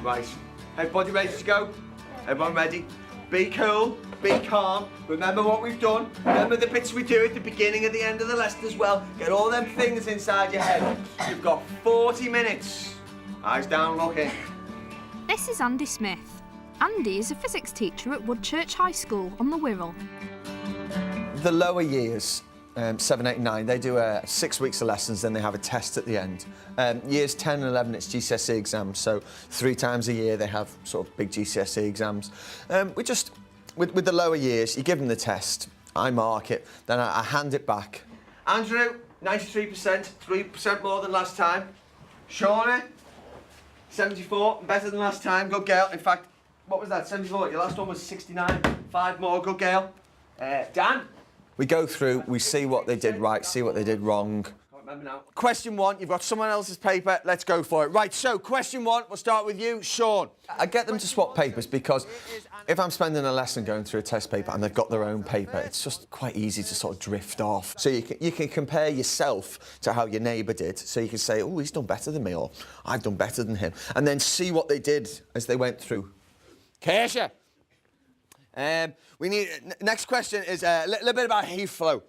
Right. Everybody ready to go? Everyone ready? Be cool, be calm. Remember what we've done. Remember the bits we do at the beginning and the end of the lesson as well. Get all them things inside your head. You've got 40 minutes. Eyes down, look in. This is Andy Smith. Andy is a physics teacher at Woodchurch High School on the Wirral. The lower years, 7, 8 and 9, they do 6 weeks of lessons, then they have a test at the end. Years 10 and 11, it's GCSE exams, so 3 times a year they have sort of big GCSE exams. With the lower years, you give them the test, I mark it, then I hand it back. Andrew, 93%, 3% more than last time. Shawnee, 74, better than last time, good girl. In fact, what was that, 74? Your last one was 69, 5 more, good girl. Dan? We go through, we see what they did right, see what they did wrong. Can't remember now. Question 1, you've got someone else's paper, let's go for it. Right, so question 1, we'll start with you, Sean. I get them to swap papers because if I'm spending a lesson going through a test paper and they've got their own paper, it's just quite easy to sort of drift off. So you can compare yourself to how your neighbour did. So you can say, oh, he's done better than me, or I've done better than him. And then see what they did as they went through. Keisha. Next question is a little bit about heat flow.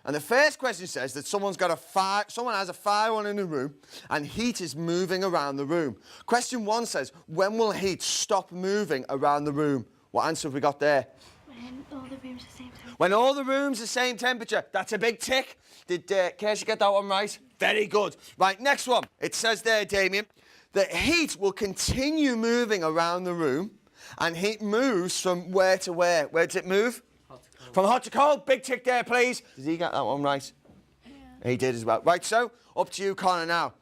And the first question says that someone has a fire on in the room and heat is moving around the room. Question 1 says, when will heat stop moving around the room? What answer have we got there? When all the rooms are the same temperature. When all the rooms are the same temperature. That's a big tick. Did Keisha get that one right? Very good. Right, next one. It says there, Damien, that heat will continue moving around the room. And heat moves from where to where? Where does it move? Hot to cold. From hot to cold. Big tick there, please. Did he get that one right? Yeah. He did as well. Right, so up to you, Connor, now.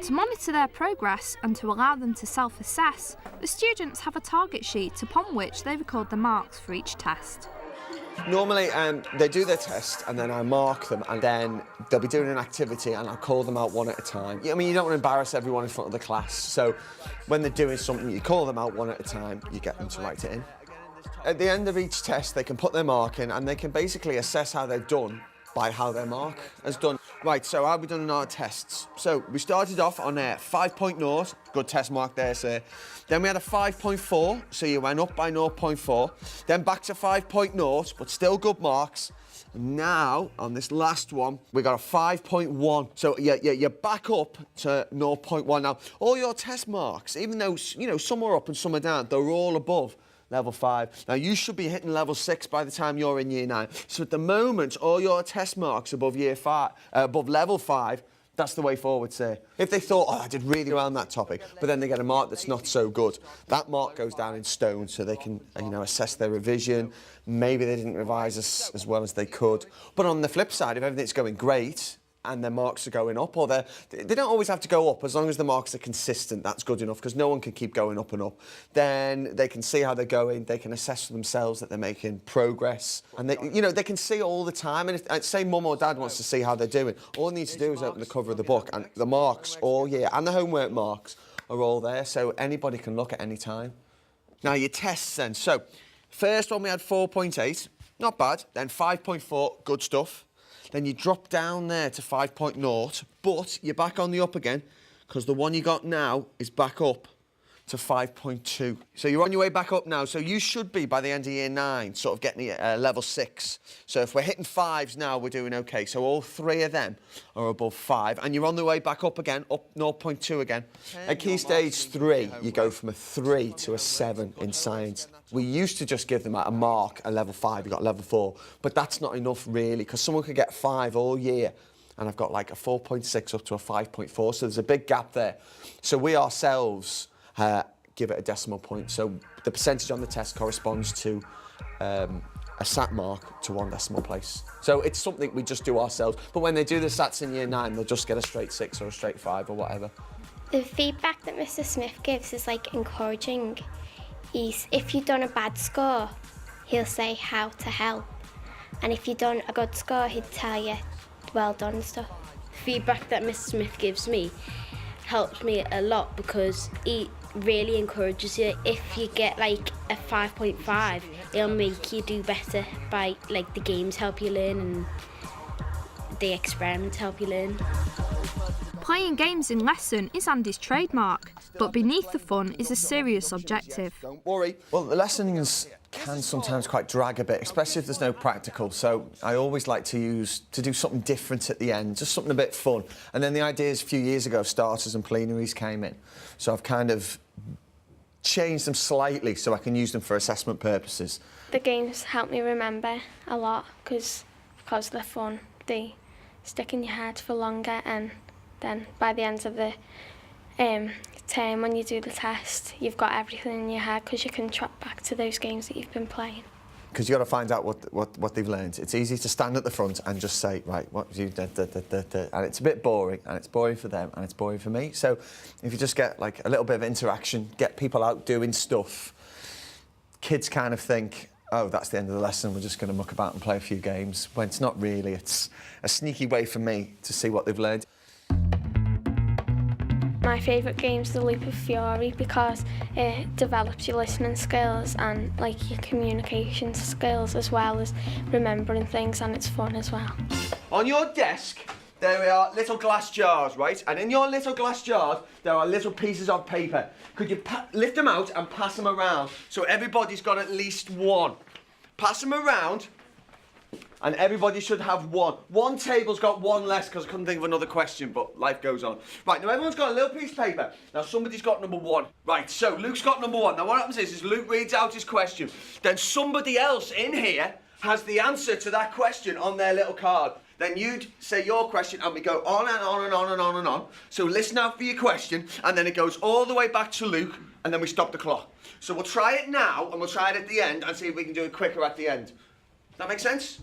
To monitor their progress and to allow them to self-assess, the students have a target sheet upon which they record the marks for each test. Normally, they do their test and then I mark them and then they'll be doing an activity and I'll call them out one at a time. I mean, you don't want to embarrass everyone in front of the class, so when they're doing something, you call them out one at a time, you get them to write it in. At the end of each test, they can put their mark in and they can basically assess how they've done by how their mark has done. Right, so how have we done in our tests? So we started off on 5.0, good test mark there, sir. Then we had a 5.4, so you went up by 0.4. Then back to 5.0, but still good marks. Now, on this last one, we got a 5.1. So you're back up to 0.1. Now, all your test marks, even though, you know, some are up and some are down, they're all above level 5. Now, you should be hitting level 6 by the time you're in year 9. So at the moment, all your test marks above year 5, above level 5, that's the way forward, say. If they thought, oh, I did really well on that topic, but then they get a mark that's not so good, that mark goes down in stone so they can, you know, assess their revision. Maybe they didn't revise as well as they could. But on the flip side, if everything's going great, and their marks are going up, or they don't always have to go up, as long as the marks are consistent, that's good enough, because no one can keep going up and up. Then they can see how they're going, they can assess for themselves that they're making progress, and they can see all the time, and if, say mum or dad wants to see how they're doing, all they need to do is open the cover of the book, and the marks all year, and the homework marks are all there, so anybody can look at any time. Now your tests then, so first one we had 4.8, not bad, then 5.4, good stuff. Then you drop down there to 5.0, but you're back on the up again, because the one you got now is back up to 5.2. So you're on your way back up now, so you should be, by the end of year 9, sort of getting level 6. So if we're hitting 5s now, we're doing OK. So all 3 of them are above 5, and you're on the way back up again, up 0.2 again. At Key Stage 3, you go from a 3 to a 7 in science. We used to just give them a mark, a level 5, you got level 4, but that's not enough really, because someone could get 5 all year, and I've got like a 4.6 up to a 5.4, so there's a big gap there. So we ourselves give it a decimal point, so the percentage on the test corresponds to a SAT mark to 1 decimal place. So it's something we just do ourselves, but when they do the SATs in year 9, they'll just get a straight 6 or a straight 5 or whatever. The feedback that Mr. Smith gives is like encouraging. If you've done a bad score, he'll say how to help. And if you've done a good score, he'd tell you well done and stuff. Feedback that Mr. Smith gives me helps me a lot, because he really encourages you. If you get like a 5.5, it'll make you do better by like the games help you learn and the experiments help you learn. Playing games in lesson is Andy's trademark, but beneath the fun is a serious objective. Don't worry. Well, the lessons can sometimes quite drag a bit, especially if there's no practical. So I always like to do something different at the end, just something a bit fun. And then the ideas a few years ago, starters and plenaries came in. So I've kind of changed them slightly so I can use them for assessment purposes. The games help me remember a lot because they're fun. They stick in your head for longer, and then by the end of the term, when you do the test, you've got everything in your head because you can track back to those games that you've been playing. Because you've got to find out what they've learned. It's easy to stand at the front and just say, right, what you did, and it's a bit boring, and it's boring for them, and it's boring for me. So if you just get like a little bit of interaction, get people out doing stuff, kids kind of think, oh, that's the end of the lesson, we're just going to muck about and play a few games, when it's not really. It's a sneaky way for me to see what they've learned. My favourite game's the Loop of Fury because it develops your listening skills and like your communication skills as well as remembering things, and it's fun as well. On your desk, there are little glass jars, right? And in your little glass jars, there are little pieces of paper. Could you lift them out and pass them around so everybody's got at least one? Pass them around, and everybody should have one. One table's got one less because I couldn't think of another question, but life goes on. Right, now everyone's got a little piece of paper. Now somebody's got number one. Right, so Luke's got number one. Now what happens is Luke reads out his question. Then somebody else in here has the answer to that question on their little card. Then you'd say your question and we go on and on and on and on and on. So listen out for your question, and then it goes all the way back to Luke, and then we stop the clock. So we'll try it now and we'll try it at the end and see if we can do it quicker at the end. That make sense?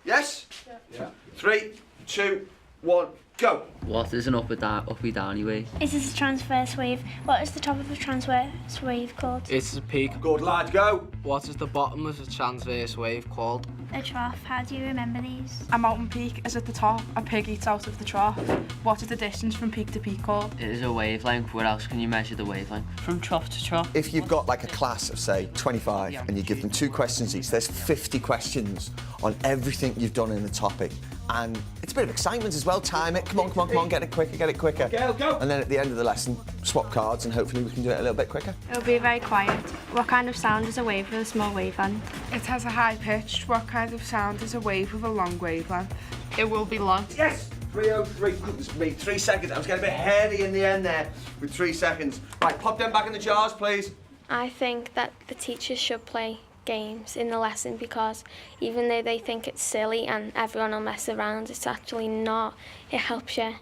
Yes? Yeah. 3, 2, 1, go. What is an uppy downy wave? Is this a transverse wave? What is the top of a transverse wave called? It's a peak. Good lad, go. What is the bottom of a transverse wave called? A trough. How do you remember these? A mountain peak is at the top, a pig eats out of the trough. What is the distance from peak to peak called? It is a wavelength. Where else can you measure the wavelength? From trough to trough. If you've got like a class of, say, 25 and you give them 2 questions each, there's 50 questions on everything you've done in the topic. And it's a bit of excitement as well. Time it. Come on, come on, come on. Get it quicker, get it quicker. Go, go. And then at the end of the lesson, swap cards and hopefully we can do it a little bit quicker. It'll be very quiet. What kind of sound is a wave with a small wavelength? It has a high pitch. What kind of sound is a wave with a long wavelength? It will be long. Yes! 3:03. Goodness me, 3 seconds. I was getting a bit hairy in the end there with 3 seconds. Right, pop them back in the jars, please. I think that the teachers should play games in the lesson because even though they think it's silly and everyone will mess around, it's actually not. It helps you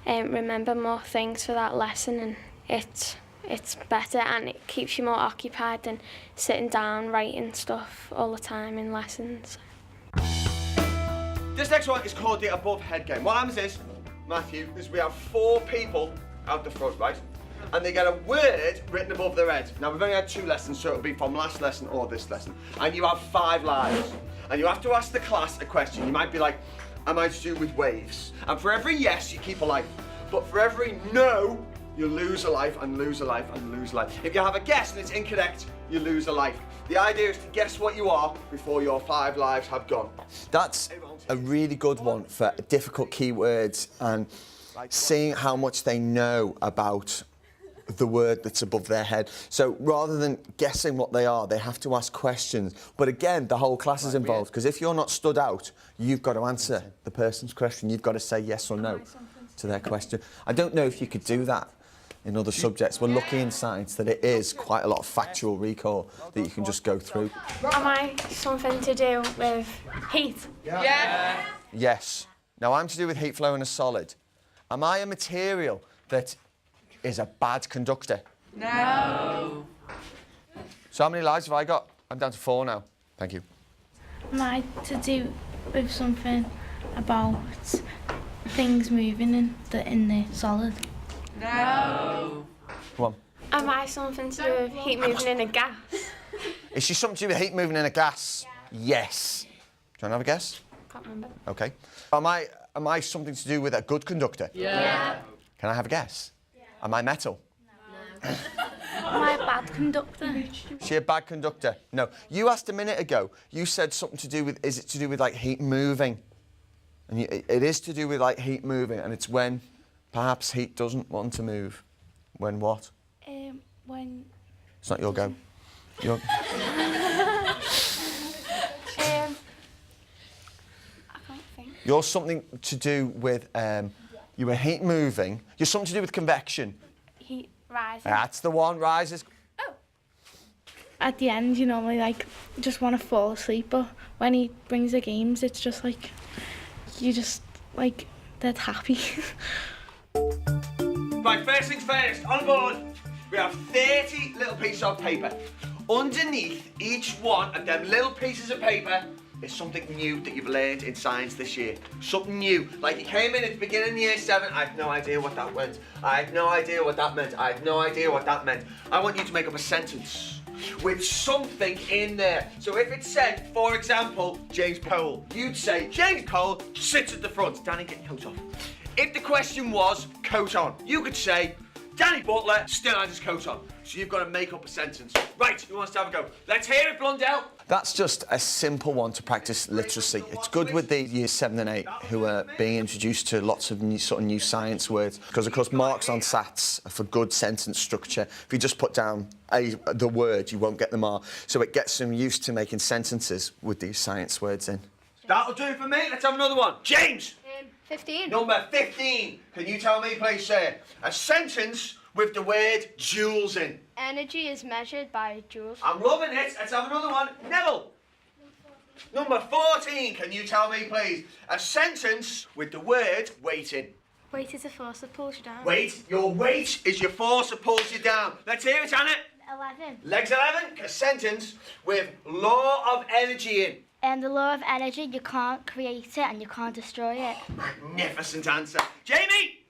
remember more things for that lesson, and it's better and it keeps you more occupied than sitting down writing stuff all the time in lessons. This next one is called the above head game. What happens is, Matthew, is we have 4 people out the front, right? And they get a word written above their head. Now, we've only had 2 lessons, so it'll be from last lesson or this lesson. And you have 5 lives. And you have to ask the class a question. You might be like, am I to do with waves? And for every yes, you keep a life. But for every no, you lose a life and lose a life and lose a life. If you have a guess and it's incorrect, you lose a life. The idea is to guess what you are before your 5 lives have gone. That's a really good one for difficult keywords and seeing how much they know about the word that's above their head. So rather than guessing what they are, they have to ask questions. But again, the whole class is involved, because if you're not stood out, you've got to answer the person's question. You've got to say yes or no to their question. I don't know if you could do that in other subjects. We're lucky in science that it is quite a lot of factual recall that you can just go through. Am I something to do with heat? Yeah. Yes. Now I'm to do with heat flow in a solid. Am I a material that is a bad conductor? No. So how many lives have I got? I'm down to 4 now. Thank you. Am I to do with something about things moving in the solid? No. Come on. Am I something to do with heat moving in a gas? Is she something to do with heat moving in a gas? Yes. Do you want to have a guess? Can't remember. Okay. Am I something to do with a good conductor? Yeah. Can I have a guess? Am I metal? No. Am I a bad conductor? Is she a bad conductor? No. You asked a minute ago, you said something to do with, is it to do with like heat moving? And it is to do with like heat moving, and it's when Perhaps heat doesn't want to move. When what? When It's not your go. Your... I can't think. You're something to do with, you were heat moving. You're something to do with convection. Heat rising. That's the one, rises. At the end, you normally like just want to fall asleep, but when he brings the games, it's just like you just like dead happy. Right, first things first, on board, we have 30 little pieces of paper. Underneath each one of them little pieces of paper is something new that you've learned in science this year. Something new. Like you came in at the beginning of year 7, I had no idea what that meant. I had no idea what that meant. I had no idea what that meant. I want you to make up a sentence with something in there. So if it said, for example, James Cole, you'd say, James Cole sits at the front. Danny, get your coat off. If the question was, coat on, you could say, Danny Butler still has his coat on. So you've got to make up a sentence. Right, who wants to have a go? Let's hear it, Blundell. That's just a simple one to practice literacy. It's good with the years 7 and 8 who are being introduced to lots of new science words. Because, of course, marks on SATs are for good sentence structure. If you just put down the word, you won't get the mark. So it gets them used to making sentences with these science words in. That'll do it for me. Let's have another one. James. 15. Number 15. Can you tell me, please, sir, a sentence with the word joules in? Energy is measured by joules. I'm loving it. Let's have another one. Neville. Number 14. Can you tell me, please, a sentence with the word weight in? Weight is a force that pulls you down. Weight. Your weight is your force that pulls you down. Let's hear it, Anna. 11. Legs 11. A sentence with law of energy in. And the law of energy, you can't create it and you can't destroy it. Magnificent answer. Jamie.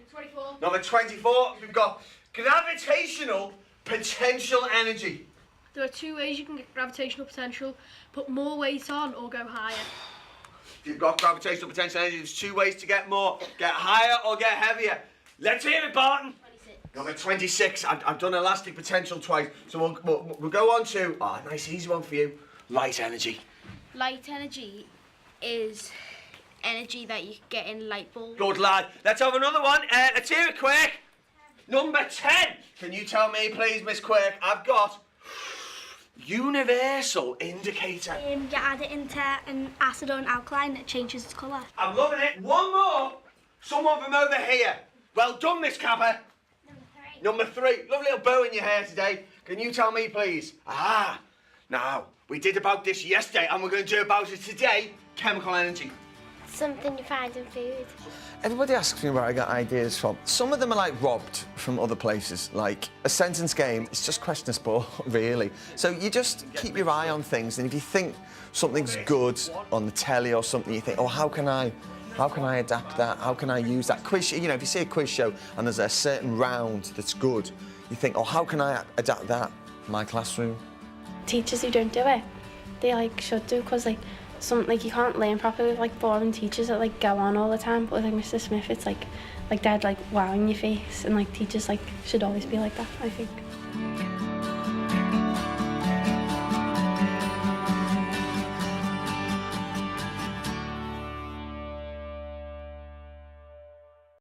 24. Number 24. We've got gravitational potential energy. There are 2 ways you can get gravitational potential: put more weight on or go higher. If you've got gravitational potential energy, there's 2 ways to get more. Get higher or get heavier. Let's hear it, Barton. 26. Number 26. I've done elastic potential twice. So we'll go on to, nice easy one for you. Light energy. Light energy is energy that you get in light bulbs. Good lad. Let's have another one. Let's hear it, Quirk. Number 10. Can you tell me, please, Miss Quirk? I've got universal indicator. You add it into an acid or an alkaline, it changes its colour. I'm loving it. One more. Someone from over here. Well done, Miss Capper. Number 3. Lovely little bow in your hair today. Can you tell me, please? Now, we did about this yesterday and we're going to do about it today. Chemical energy. Something you find in food. Everybody asks me where I get ideas from. Some of them are like robbed from other places. Like a sentence game, it's just question of sport, really. So you just keep your eye on things, and if you think something's good on the telly or something, you think, oh, how can I adapt that? How can I use that? Quiz, you know, if you see a quiz show and there's a certain round that's good, you think, oh, how can I adapt that in my classroom? Teachers who don't do it, they like should do, because like you can't learn properly with like boring teachers that like go on all the time. But with like Mr. Smith, it's like they'd like wow in your face, and like teachers like should always be like that, I think.